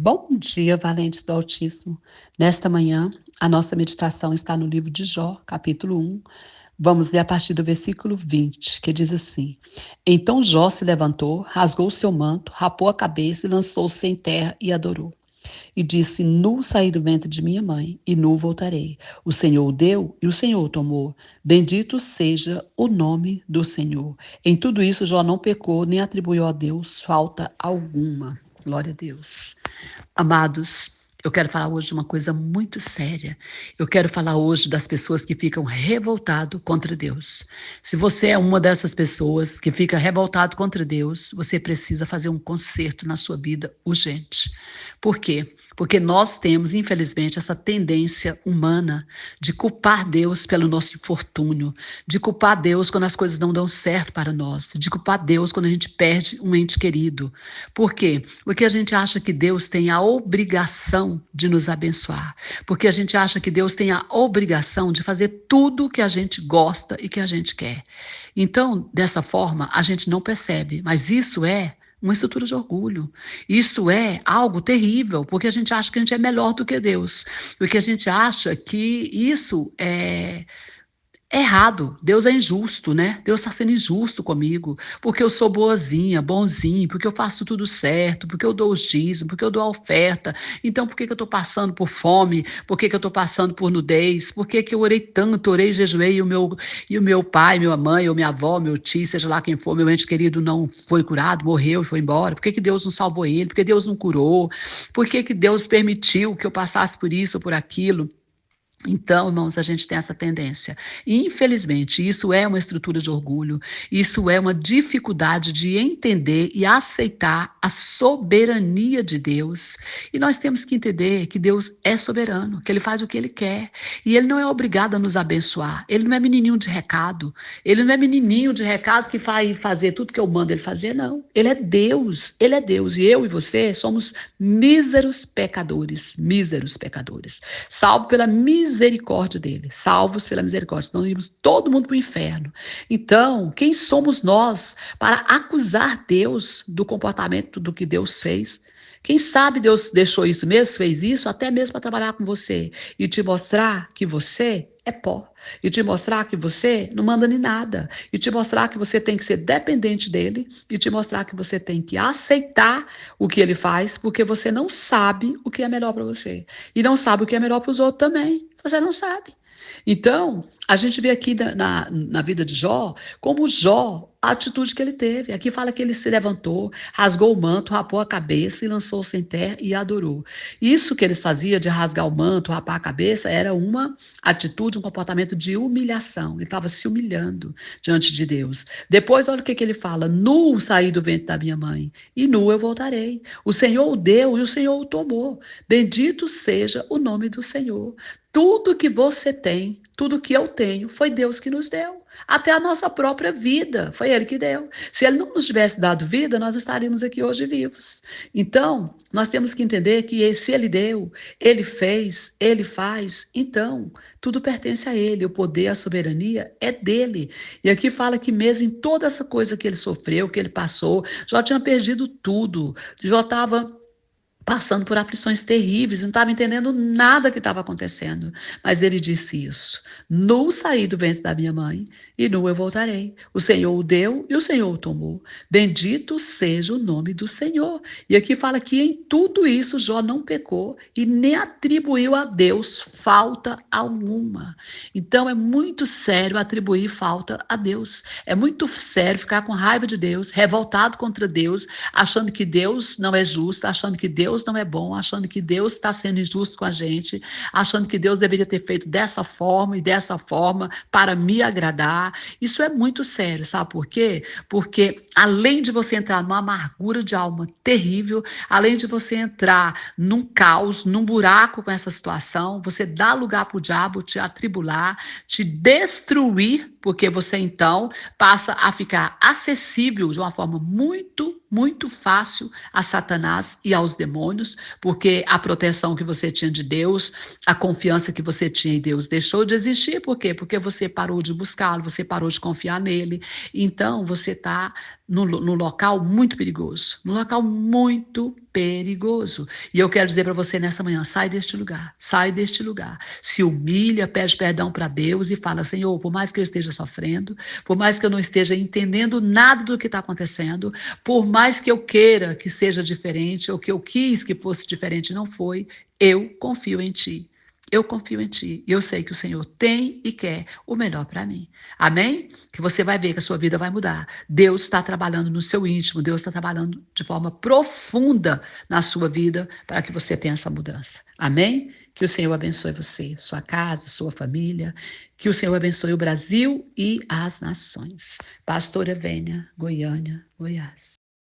Bom dia, valentes do Altíssimo. Nesta manhã, a nossa meditação está no livro de Jó, capítulo 1. Vamos ler a partir do versículo 20, que diz assim: Então Jó se levantou, rasgou seu manto, rapou a cabeça e lançou-se em terra e adorou. E disse: Nu saí do ventre de minha mãe, e nu voltarei. O Senhor o deu e o Senhor o tomou. Bendito seja o nome do Senhor. Em tudo isso, Jó não pecou, nem atribuiu a Deus falta alguma. Glória a Deus. Amados, eu quero falar hoje de uma coisa muito séria. Eu quero falar hoje das pessoas que ficam revoltado contra Deus. Se você é uma dessas pessoas que fica revoltado contra Deus, você precisa fazer um conserto na sua vida urgente. Por quê? Porque nós temos, infelizmente, essa tendência humana de culpar Deus pelo nosso infortúnio, de culpar Deus quando as coisas não dão certo para nós, de culpar Deus quando a gente perde um ente querido. Por quê? Porque a gente acha que Deus tem a obrigação de nos abençoar. Porque a gente acha que Deus tem a obrigação de fazer tudo que a gente gosta e que a gente quer. Então, dessa forma, a gente não percebe, mas isso é uma estrutura de orgulho. Isso é algo terrível, porque a gente acha que a gente é melhor do que Deus. Porque a gente acha que isso é errado, Deus é injusto, né? Deus está sendo injusto comigo, porque eu sou boazinha, bonzinho, porque eu faço tudo certo, porque eu dou os dízimos, porque eu dou a oferta. Então, por que que eu estou passando por fome? Por que que eu estou passando por nudez? Por que que eu orei tanto, orei e jejuei, e o meu pai, minha mãe, ou minha avó, meu tio, seja lá quem for, meu ente querido não foi curado, morreu e foi embora? Por que que Deus não salvou ele? Por que Deus não curou? Por que que Deus permitiu que eu passasse por isso ou por aquilo? Então, irmãos, a gente tem essa tendência. E, infelizmente, isso é uma estrutura de orgulho, isso é uma dificuldade de entender e aceitar a soberania de Deus. E nós temos que entender que Deus é soberano, que Ele faz o que Ele quer. E Ele não é obrigado a nos abençoar. Ele não é menininho de recado. Ele não é menininho de recado que vai fazer tudo que eu mando Ele fazer, não. Ele é Deus. Ele é Deus. E eu e você somos míseros pecadores. Míseros pecadores. Salvo pela misericórdia dele, salvos pela misericórdia, senão íamos todo mundo para o inferno. Então, quem somos nós para acusar Deus do comportamento do que Deus fez? Quem sabe Deus deixou isso mesmo, fez isso, até mesmo para trabalhar com você e te mostrar que você é pó, e te mostrar que você não manda em nada, e te mostrar que você tem que ser dependente dele, e te mostrar que você tem que aceitar o que ele faz, porque você não sabe o que é melhor para você, e não sabe o que é melhor para os outros também, você não sabe. Então, a gente vê aqui na vida de Jó, como Jó, a atitude que ele teve. Aqui fala que ele se levantou, rasgou o manto, rapou a cabeça e lançou-se em terra e adorou. Isso que eles faziam de rasgar o manto, rapar a cabeça, era uma atitude, um comportamento de humilhação. Ele estava se humilhando diante de Deus. Depois, olha o que, que ele fala: Nu saí do ventre da minha mãe, e nu eu voltarei. O Senhor o deu e o Senhor o tomou. Bendito seja o nome do Senhor. Tudo que você tem, tudo que eu tenho, foi Deus que nos deu. Até a nossa própria vida, foi Ele que deu. Se Ele não nos tivesse dado vida, nós estaríamos aqui hoje vivos. Então, nós temos que entender que se Ele deu, Ele fez, Ele faz, então, tudo pertence a Ele. O poder, a soberania é dele. E aqui fala que mesmo em toda essa coisa que Ele sofreu, que Ele passou, já tinha perdido tudo, já estava passando por aflições terríveis, não estava entendendo nada que estava acontecendo. Mas ele disse isso: Nu saí do ventre da minha mãe, e nu eu voltarei. O Senhor o deu e o Senhor o tomou. Bendito seja o nome do Senhor. E aqui fala que em tudo isso Jó não pecou e nem atribuiu a Deus falta alguma. Então é muito sério atribuir falta a Deus. É muito sério ficar com raiva de Deus, revoltado contra Deus, achando que Deus não é justo, achando que Deus não é bom, achando que Deus está sendo injusto com a gente, achando que Deus deveria ter feito dessa forma e dessa forma para me agradar. Isso é muito sério, sabe por quê? Porque além de você entrar numa amargura de alma terrível, além de você entrar num caos, num buraco com essa situação, você dá lugar para o diabo te atribular, te destruir, porque você então passa a ficar acessível de uma forma muito, muito fácil a Satanás e aos demônios, porque a proteção que você tinha de Deus, a confiança que você tinha em Deus deixou de existir. Por quê? Porque você parou de buscá-lo, você parou de confiar nele. Então, você está no local muito perigoso. No local muito perigoso. E eu quero dizer para você nessa manhã: sai deste lugar, sai deste lugar. Se humilha, pede perdão para Deus e fala: Senhor, por mais que eu esteja sofrendo, por mais que eu não esteja entendendo nada do que está acontecendo, por mais que eu queira que seja diferente, ou que eu quis que fosse diferente, não foi, eu confio em Ti. Eu confio em Ti. E eu sei que o Senhor tem e quer o melhor para mim. Amém? Que você vai ver que a sua vida vai mudar. Deus está trabalhando no seu íntimo, Deus está trabalhando de forma profunda na sua vida para que você tenha essa mudança. Amém? Que o Senhor abençoe você, sua casa, sua família. Que o Senhor abençoe o Brasil e as nações. Pastora Vênia, Goiânia, Goiás.